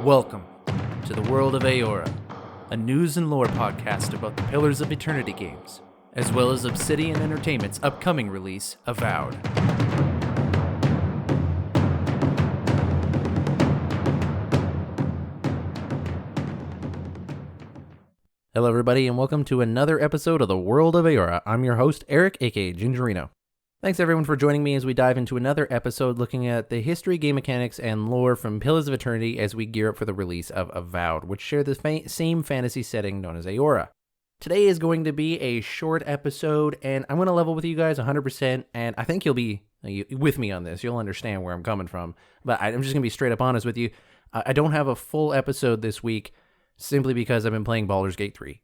Welcome to the World of Eora, a news and lore podcast about the Pillars of Eternity games, as well as Obsidian Entertainment's upcoming release, Avowed. Hello everybody, and welcome to another episode of the World of Eora. I'm your host, Eric, aka Gingerino. Thanks everyone for joining me as we dive into another episode looking at the history, game mechanics, and lore from Pillars of Eternity as we gear up for the release of Avowed, which share the same fantasy setting known as Eora. Today is going to be a short episode, and I'm going to level with you guys 100%, and I think you'll be with me on this. You'll understand where I'm coming from, but I'm just going to be straight up honest with you. I don't have a full episode this week, simply because I've been playing Baldur's Gate 3.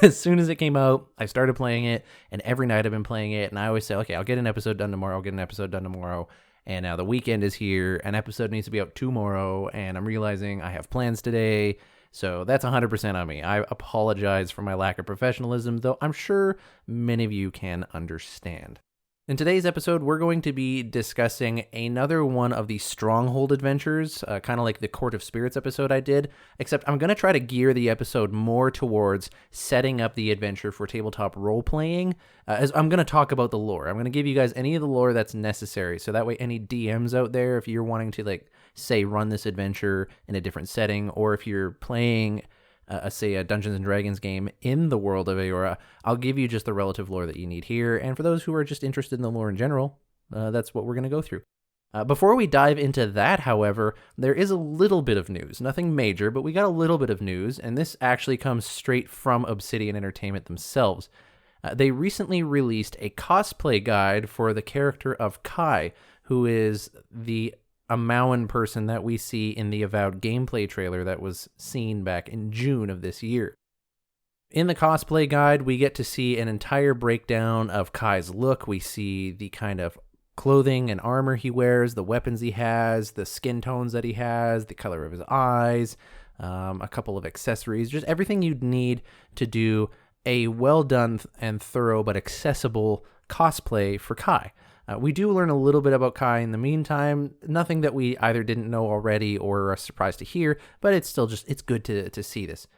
As soon as it came out, I started playing it, and every night I've been playing it, and I always say, okay, I'll get an episode done tomorrow, and now the weekend is here, an episode needs to be out tomorrow, and I'm realizing I have plans today, so that's 100% on me. I apologize for my lack of professionalism, though I'm sure many of you can understand. In today's episode, we're going to be discussing another one of the Stronghold adventures, kind of like the Court of Spirits episode I did, except I'm going to try to gear the episode more towards setting up the adventure for tabletop role-playing, as I'm going to talk about the lore. I'm going to give you guys any of the lore that's necessary, so that way any DMs out there, if you're wanting to, say, run this adventure in a different setting, or if you're playing a Dungeons & Dragons game in the World of Eora, I'll give you just the relative lore that you need here, and for those who are just interested in the lore in general, that's what we're going to go through. Before we dive into that, however, there is a little bit of news. Nothing major, but we got a little bit of news, and this actually comes straight from Obsidian Entertainment themselves. They recently released a cosplay guide for the character of Kai, who is the Amauan person that we see in the Avowed gameplay trailer that was seen back in June of this year. In the cosplay guide, we get to see an entire breakdown of Kai's look. We see the kind of clothing and armor he wears, the weapons he has, the skin tones that he has, the color of his eyes, a couple of accessories, just everything you'd need to do a well done and thorough but accessible cosplay for Kai. We do learn a little bit about Kai in the meantime, nothing that we either didn't know already or are surprised to hear, but it's still it's good to see this.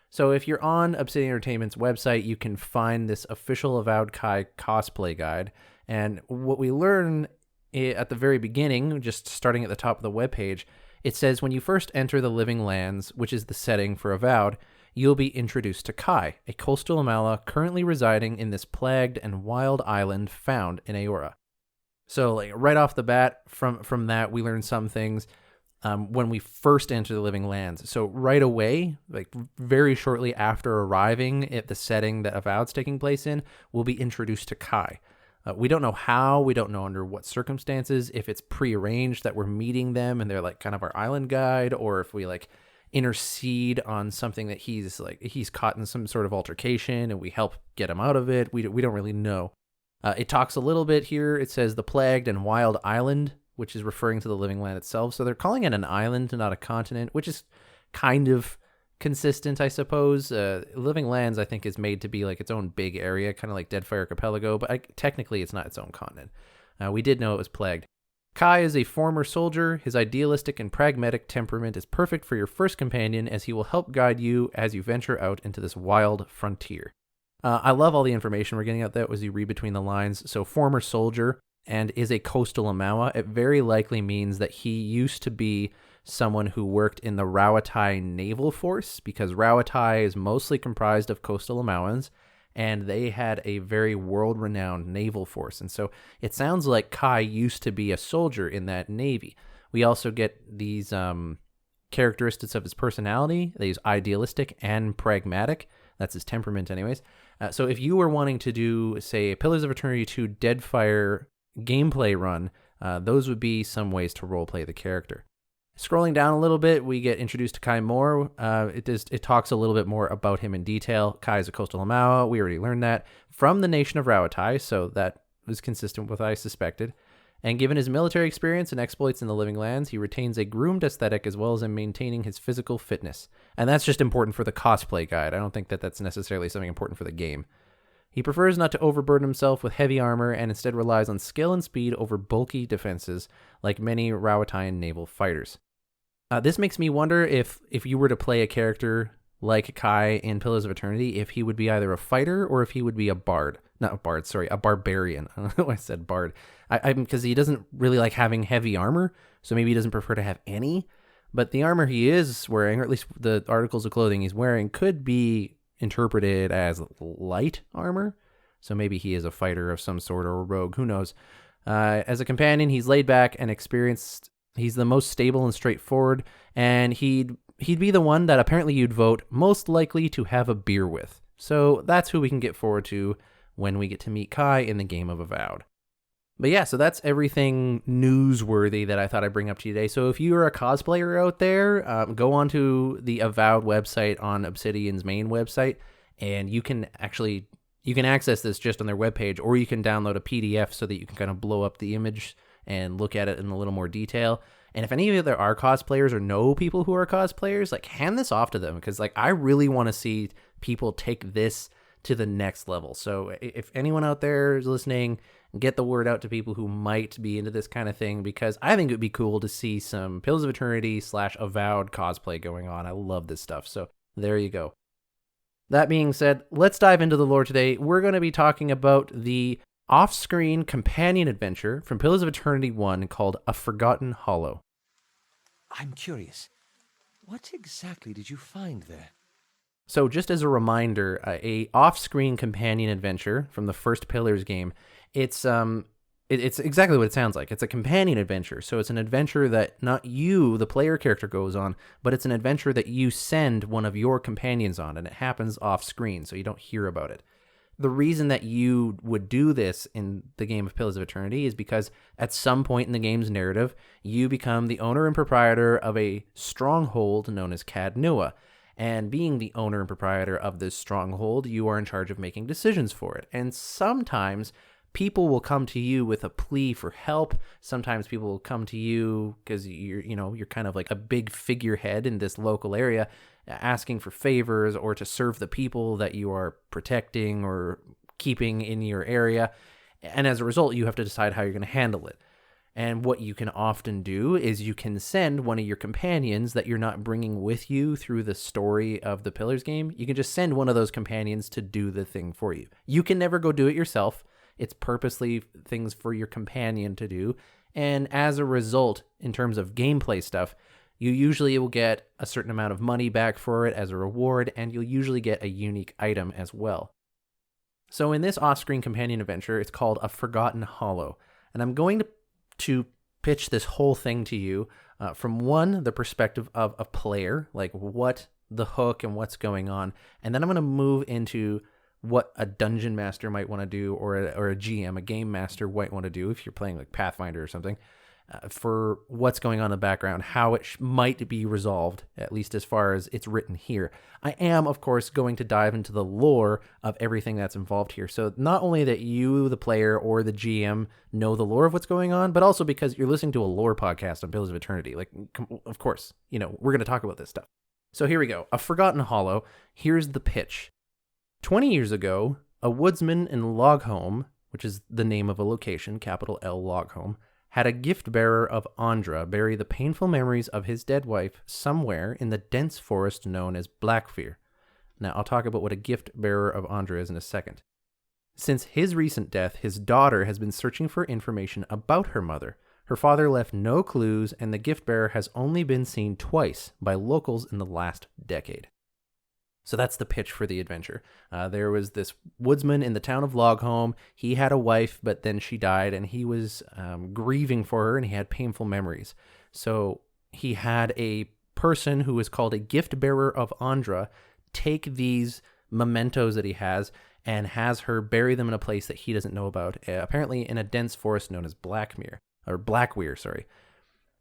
So if you're on Obsidian Entertainment's website, you can find this official Avowed Kai cosplay guide, and what we learn at the very beginning, just starting at the top of the webpage, it says when you first enter the Living Lands, which is the setting for Avowed, you'll be introduced to Kai, a coastal Amala currently residing in this plagued and wild island found in Eora. So right off the bat, from that, we learn some things when we first enter the Living Lands. So right away, very shortly after arriving at the setting that Avowed's taking place in, we'll be introduced to Kai. We don't know how, we don't know under what circumstances, if it's prearranged that we're meeting them and they're kind of our island guide, or if we intercede on something that he's caught in some sort of altercation and we help get him out of it. We don't really know. It talks a little bit here. It says the plagued and wild island, which is referring to the Living Land itself. So they're calling it an island, not a continent, which is kind of consistent, I suppose. Living Lands, I think, is made to be its own big area, kind of like Deadfire Archipelago, but technically it's not its own continent. We did know it was plagued. Kai is a former soldier. His idealistic and pragmatic temperament is perfect for your first companion, as he will help guide you as you venture out into this wild frontier. I love all the information we're getting out there as you read between the lines. So former soldier and is a coastal Amawa. It very likely means that he used to be someone who worked in the Rauatai naval force, because Rauatai is mostly comprised of coastal Amawans, and they had a very world-renowned naval force. And so it sounds like Kai used to be a soldier in that navy. We also get these characteristics of his personality. He's idealistic and pragmatic. That's his temperament anyways. So if you were wanting to do, say, a Pillars of Eternity 2 Deadfire gameplay run, those would be some ways to roleplay the character. Scrolling down a little bit, we get introduced to Kai more. It talks a little bit more about him in detail. Kai is a coastal Amawa. We already learned that. From the nation of Rauatai, so that was consistent with what I suspected. And given his military experience and exploits in the Living Lands, he retains a groomed aesthetic as well as in maintaining his physical fitness. And that's just important for the cosplay guide. I don't think that that's necessarily something important for the game. He prefers not to overburden himself with heavy armor and instead relies on skill and speed over bulky defenses like many Rauataian naval fighters. This makes me wonder if you were to play a character like Kai in Pillars of Eternity, if he would be either a fighter or if he would be a bard. Not a bard, sorry, a barbarian. I don't know why I said bard. Because he doesn't really like having heavy armor, so maybe he doesn't prefer to have any. But the armor he is wearing, or at least the articles of clothing he's wearing, could be interpreted as light armor. So maybe he is a fighter of some sort or a rogue, who knows. As a companion, he's laid back and experienced. He's the most stable and straightforward, and he'd be the one that apparently you'd vote most likely to have a beer with. So that's who we can get forward to when we get to meet Kai in the game of Avowed. But yeah, so that's everything newsworthy that I thought I'd bring up to you today. So if you're a cosplayer out there, go onto the Avowed website on Obsidian's main website, and you can access this just on their webpage, or you can download a PDF so that you can kind of blow up the image and look at it in a little more detail. And if any of you there are cosplayers or know people who are cosplayers, like, hand this off to them, because like I really want to see people take this to the next level. So if anyone out there is listening, get the word out to people who might be into this kind of thing, because I think it would be cool to see some Pillars of Eternity / Avowed cosplay going on. I love this stuff. So there you go. That being said, let's dive into the lore today. We're going to be talking about the off-screen companion adventure from Pillars of Eternity 1 called A Forgotten Hollow. I'm curious. What exactly did you find there? So just as a reminder, a off-screen companion adventure from the first Pillars game, it's exactly what it sounds like. It's a companion adventure. So it's an adventure that not you, the player character, goes on, but it's an adventure that you send one of your companions on, and it happens off-screen, so you don't hear about it. The reason that you would do this in the game of Pillars of Eternity is because at some point in the game's narrative, you become the owner and proprietor of a stronghold known as Cad Nua. And being the owner and proprietor of this stronghold, you are in charge of making decisions for it. And sometimes people will come to you with a plea for help. Sometimes people will come to you because you're kind of like a big figurehead in this local area, asking for favors or to serve the people that you are protecting or keeping in your area. And as a result, you have to decide how you're going to handle it. And what you can often do is you can send one of your companions that you're not bringing with you through the story of the Pillars game. You can just send one of those companions to do the thing for you. You can never go do it yourself. It's purposely things for your companion to do. And as a result, in terms of gameplay stuff, you usually will get a certain amount of money back for it as a reward, and you'll usually get a unique item as well. So in this off-screen companion adventure, it's called A Forgotten Hollow. And I'm going to pitch this whole thing to you from the perspective of a player, like what the hook and what's going on. And then I'm going to move into what a dungeon master might want to do, or a GM, a game master might want to do if you're playing like Pathfinder or something, for what's going on in the background, how it might be resolved, at least as far as it's written here. I am, of course, going to dive into the lore of everything that's involved here. So not only that you, the player, or the GM know the lore of what's going on, but also because you're listening to a lore podcast on Pillars of Eternity. Like, of course, we're going to talk about this stuff. So here we go. A Forgotten Hollow. Here's the pitch. 20 years ago, a woodsman in Loghome, which is the name of a location, capital L Loghome, had a gift bearer of Andra bury the painful memories of his dead wife somewhere in the dense forest known as Blackfear. Now, I'll talk about what a gift bearer of Andra is in a second. Since his recent death, his daughter has been searching for information about her mother. Her father left no clues, and the gift bearer has only been seen twice by locals in the last decade. So that's the pitch for the adventure. There was this woodsman in the town of Loghome. He had a wife, but then she died, and he was grieving for her, and he had painful memories. So he had a person who is called a gift bearer of Andra take these mementos that he has and has her bury them in a place that he doesn't know about, apparently in a dense forest known as Blackweir, sorry.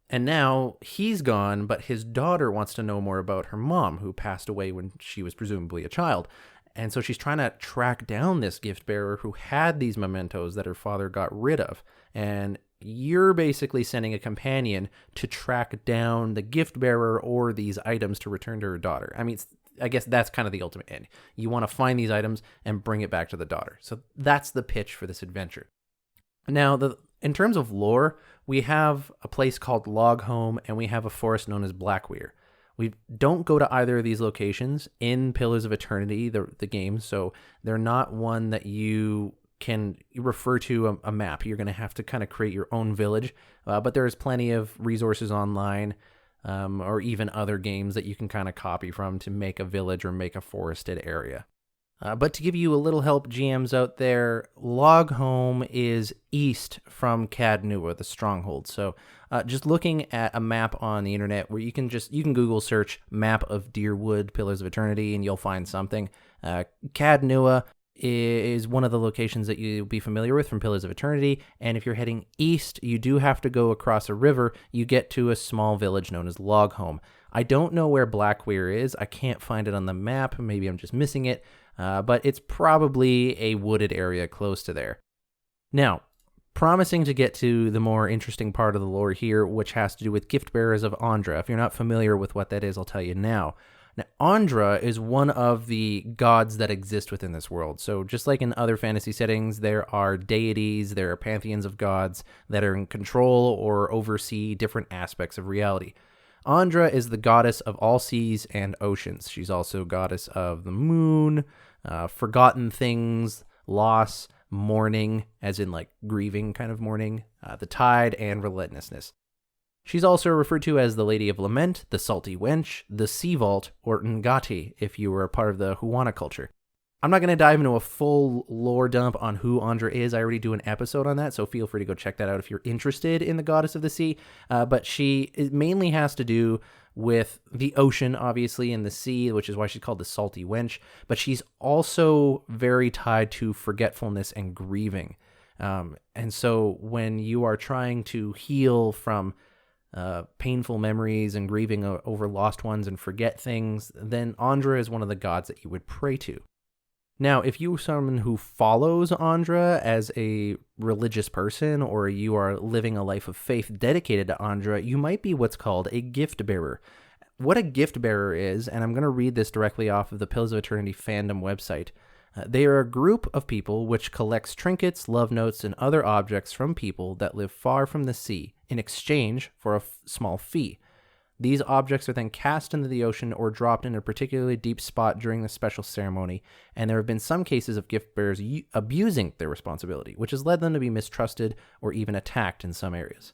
And now he's gone, but his daughter wants to know more about her mom, who passed away when she was presumably a child. And so she's trying to track down this gift bearer who had these mementos that her father got rid of. And you're basically sending a companion to track down the gift bearer or these items to return to her daughter. I mean, I guess that's kind of the ultimate end. You want to find these items and bring it back to the daughter. So that's the pitch for this adventure. Now, In terms of lore, we have a place called Logholm, and we have a forest known as Blackweir. We don't go to either of these locations in Pillars of Eternity, the game, so they're not one that you can refer to a map. You're going to have to kind of create your own village, but there's plenty of resources online or even other games that you can kind of copy from to make a village or make a forested area. But to give you a little help, GMs out there, Logholm is east from Cad Nua, the stronghold. So just looking at a map on the internet where you can Google search map of Deerwood, Pillars of Eternity, and you'll find something. Cad Nua is one of the locations that you'll be familiar with from Pillars of Eternity, and if you're heading east, you do have to go across a river. You get to a small village known as Logholm. I don't know where Blackweir is. I can't find it on the map. Maybe I'm just missing it. But it's probably a wooded area close to there. Now, promising to get to the more interesting part of the lore here, which has to do with gift bearers of Andra. If you're not familiar with what that is, I'll tell you now. Now, Andra is one of the gods that exist within this world. So just like in other fantasy settings, there are deities, there are pantheons of gods that are in control or oversee different aspects of reality. Andra is the goddess of all seas and oceans. She's also goddess of the moon, forgotten things, loss, mourning, as in like grieving kind of mourning, the tide, and relentlessness. She's also referred to as the Lady of Lament, the Salty Wench, the Sea Vault, or Ngati if you were a part of the Huana culture. I'm not going to dive into a full lore dump on who Andra is. I already do an episode on that, so feel free to go check that out if you're interested in the Goddess of the Sea. But it mainly has to do with the ocean, obviously, and the sea, which is why she's called the Salty Wench. But she's also very tied to forgetfulness and grieving. And so when you are trying to heal from painful memories and grieving over lost ones and forget things, then Andra is one of the gods that you would pray to. Now, if you are someone who follows Andra as a religious person, or you are living a life of faith dedicated to Andra, you might be what's called a gift bearer. What a gift bearer is, and I'm going to read this directly off of the Pillars of Eternity fandom website. They are a group of people which collects trinkets, love notes, and other objects from people that live far from the sea in exchange for a small fee. These objects are then cast into the ocean or dropped in a particularly deep spot during the special ceremony, and there have been some cases of gift bearers abusing their responsibility, which has led them to be mistrusted or even attacked in some areas.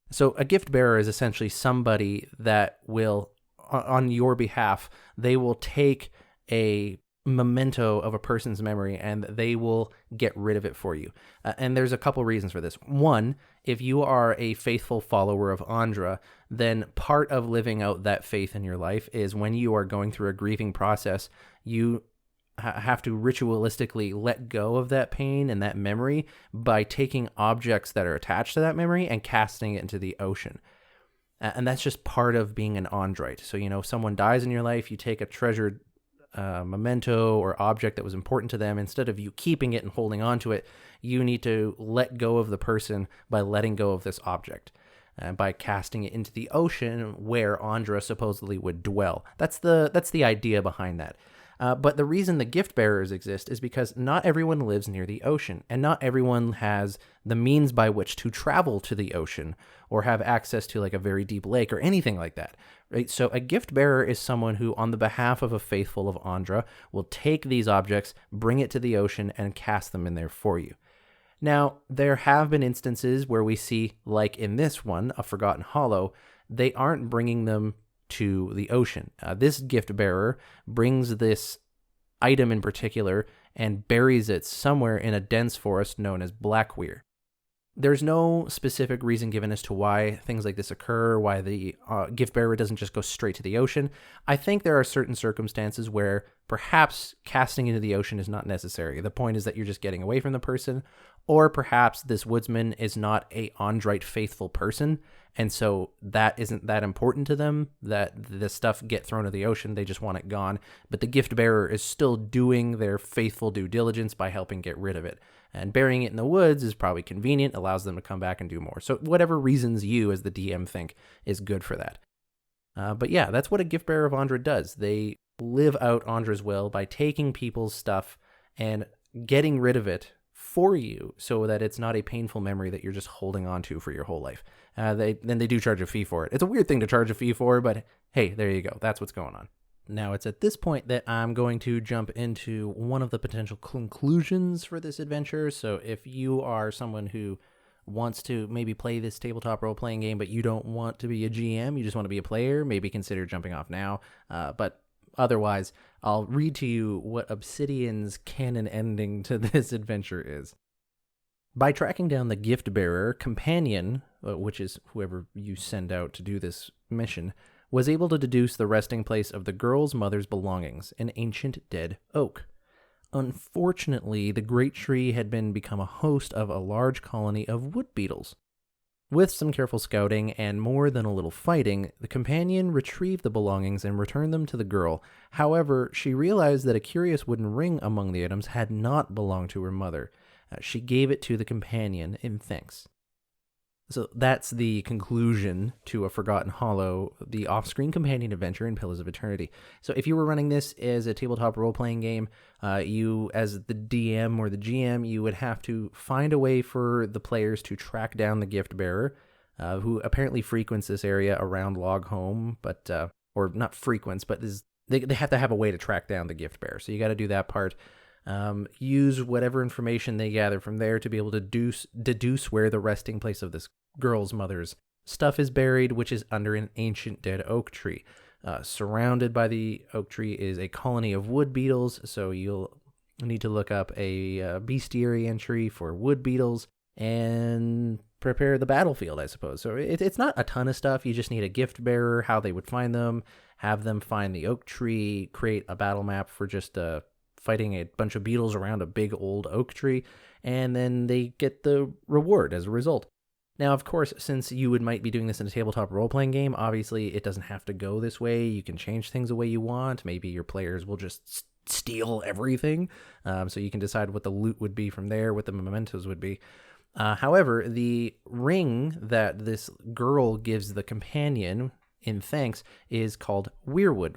So a gift bearer is essentially somebody that will, on your behalf, they will take a memento of a person's memory and they will get rid of it for you. And there's a couple reasons for this. One, if you are a faithful follower of Andra, then part of living out that faith in your life is when you are going through a grieving process, you have to ritualistically let go of that pain and that memory by taking objects that are attached to that memory and casting it into the ocean. And that's just part of being an Andrite. So, if someone dies in your life, you take a treasured memento or object that was important to them. Instead of you keeping it and holding on to it, you need to let go of the person by letting go of this object, by casting it into the ocean where Andra supposedly would dwell. That's the idea behind that. But the reason the gift bearers exist is because not everyone lives near the ocean, and not everyone has the means by which to travel to the ocean or have access to like a very deep lake or anything like that. Right? So a gift bearer is someone who, on the behalf of a faithful of Andra, will take these objects, bring it to the ocean, and cast them in there for you. Now, there have been instances where we see, like in this one, a Forgotten Hollow, they aren't bringing them to the ocean. This gift bearer brings this item in particular and buries it somewhere in a dense forest known as Blackweir. There's no specific reason given as to why things like this occur, why the gift bearer doesn't just go straight to the ocean. I think there are certain circumstances where perhaps casting into the ocean is not necessary. The point is that you're just getting away from the person, or perhaps this woodsman is not a Andrite faithful person, and so that isn't that important to them, that the stuff get thrown to the ocean, they just want it gone. But the gift bearer is still doing their faithful due diligence by helping get rid of it. And burying it in the woods is probably convenient, allows them to come back and do more. So whatever reasons you as the DM think is good for that. But yeah, that's what a gift bearer of Andra does. They live out Andra's will by taking people's stuff and getting rid of it for you so that it's not a painful memory that you're just holding on to for your whole life. They do charge a fee for it. It's a weird thing to charge a fee for, but hey, there you go. That's what's going on. Now, it's at this point that I'm going to jump into one of the potential conclusions for this adventure. So if you are someone who wants to maybe play this tabletop role-playing game, but you don't want to be a GM, you just want to be a player, maybe consider jumping off now. But otherwise, I'll read to you what Obsidian's canon ending to this adventure is. By tracking down the gift bearer, companion, which is whoever you send out to do this mission, was able to deduce the resting place of the girl's mother's belongings, an ancient dead oak. Unfortunately, the great tree had become a host of a large colony of wood beetles. With some careful scouting and more than a little fighting, the companion retrieved the belongings and returned them to the girl. However, she realized that a curious wooden ring among the items had not belonged to her mother. She gave it to the companion in thanks. So that's the conclusion to A Forgotten Hollow, the off-screen companion adventure in Pillars of Eternity. So if you were running this as a tabletop role-playing game, you, as the DM or the GM, you would have to find a way for the players to track down the gift bearer, who apparently frequents this area around Logholm, but or not frequents, but they have to have a way to track down the gift bearer. So you got to do that part. Use whatever information they gather from there to be able to deduce where the resting place of this girl's mother's stuff is buried, which is under an ancient dead oak tree. Surrounded by the oak tree is a colony of wood beetles, so you'll need to look up a bestiary entry for wood beetles and prepare the battlefield, I suppose. So it's not a ton of stuff. You just need a gift bearer, how they would find them, have them find the oak tree, create a battle map for just fighting a bunch of beetles around a big old oak tree, and then they get the reward as a result. Now, of course, since you might be doing this in a tabletop role-playing game, obviously it doesn't have to go this way. You can change things the way you want. Maybe your players will just steal everything, so you can decide what the loot would be from there, what the mementos would be. However, the ring that this girl gives the companion in thanks is called Weirwood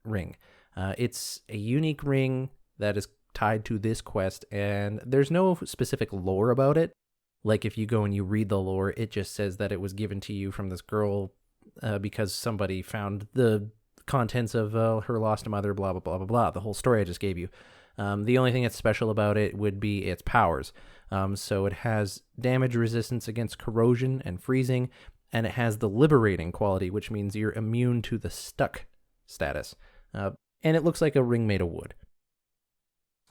ring. It's a unique ring that is tied to this quest, and there's no specific lore about it. Like, if you go and you read the lore, it just says that it was given to you from this girl because somebody found the contents of her lost mother, blah, blah, blah, blah, blah. The whole story I just gave you. The only thing that's special about it would be its powers. So it has damage resistance against corrosion and freezing, and it has the liberating quality, which means you're immune to the stuck status. And it looks like a ring made of wood.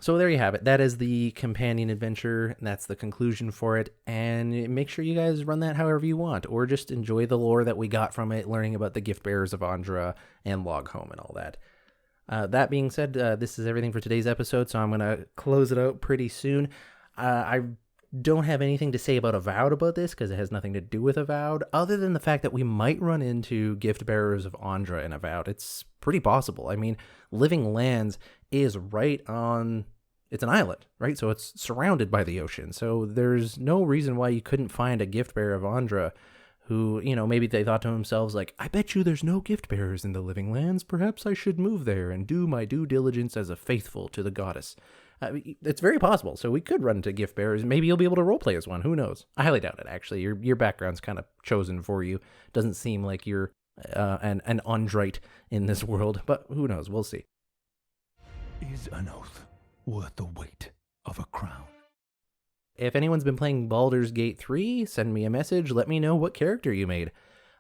So there you have it. That is the companion adventure, and that's the conclusion for it. And make sure you guys run that however you want, or just enjoy the lore that we got from it, learning about the gift bearers of Andra and Logholm and all that. That being said, this is everything for today's episode, so I'm going to close it out pretty soon. I don't have anything to say about Avowed about this, because it has nothing to do with Avowed, other than the fact that we might run into gift bearers of Andra in Avowed. It's pretty possible. I mean, Living Lands is right on, it's an island, right? So it's surrounded by the ocean. So there's no reason why you couldn't find a gift bearer of Andra who, maybe they thought to themselves, like, I bet you there's no gift bearers in the Living Lands. Perhaps I should move there and do my due diligence as a faithful to the goddess. It's very possible. So we could run into gift bearers. Maybe you'll be able to roleplay as one. Who knows? I highly doubt it, actually. Your background's kind of chosen for you. Doesn't seem like you're an Andrite in this world, but who knows? We'll see. Is an oath worth the weight of a crown? If anyone's been playing Baldur's Gate 3, send me a message. Let me know what character you made.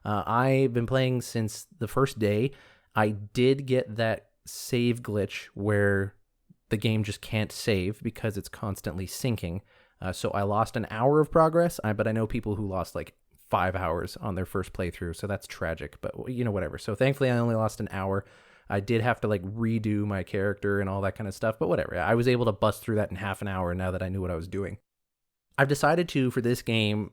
I've been playing since the first day. I did get that save glitch where the game just can't save because it's constantly syncing. So I lost an hour of progress, but I know people who lost like 5 hours on their first playthrough, so that's tragic, but whatever. So thankfully I only lost an hour. I did have to like redo my character and all that kind of stuff, but whatever. I was able to bust through that in half an hour now that I knew what I was doing. I've decided to, for this game,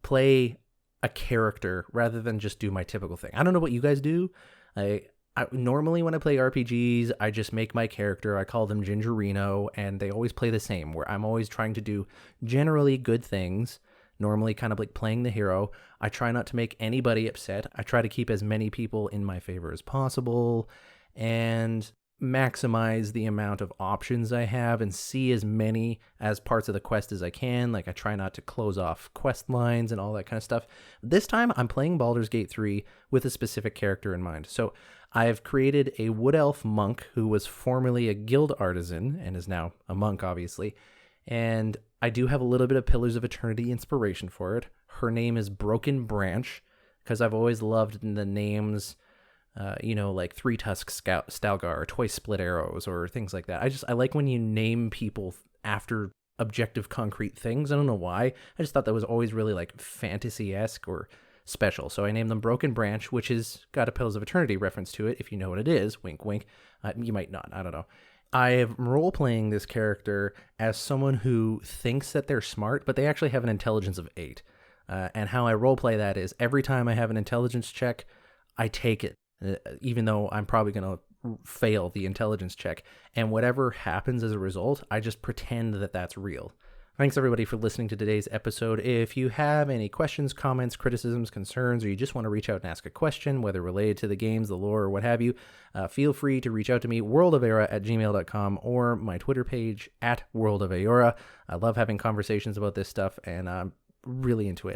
play a character rather than just do my typical thing. I don't know what you guys do. I normally when I play RPGs, I just make my character. I call them Gingerino, and they always play the same, where I'm always trying to do generally good things, normally kind of like playing the hero. I try not to make anybody upset. I try to keep as many people in my favor as possible. And maximize the amount of options I have and see as many as parts of the quest as I can. Like, I try not to close off quest lines and all that kind of stuff. This time I'm playing Baldur's Gate 3 with a specific character in mind. So I've created a wood elf monk who was formerly a guild artisan and is now a monk, obviously. And I do have a little bit of Pillars of Eternity inspiration for it. Her name is Broken Branch, because I've always loved the names, like Three Tusk Stalgar or Twice Split Arrows or things like that. I like when you name people after objective concrete things. I don't know why. I just thought that was always really like fantasy-esque or special. So I named them Broken Branch, which has got a Pillars of Eternity reference to it, if you know what it is. Wink, wink. You might not. I don't know. I am role-playing this character as someone who thinks that they're smart, but they actually have an intelligence of 8. And how I roleplay that is every time I have an intelligence check, I take it, even though I'm probably going to fail the intelligence check. And whatever happens as a result, I just pretend that that's real. Thanks, everybody, for listening to today's episode. If you have any questions, comments, criticisms, concerns, or you just want to reach out and ask a question, whether related to the games, the lore, or what have you, feel free to reach out to me, worldofeora@gmail.com, or my Twitter page, @worldofeora. I love having conversations about this stuff, and I'm really into it.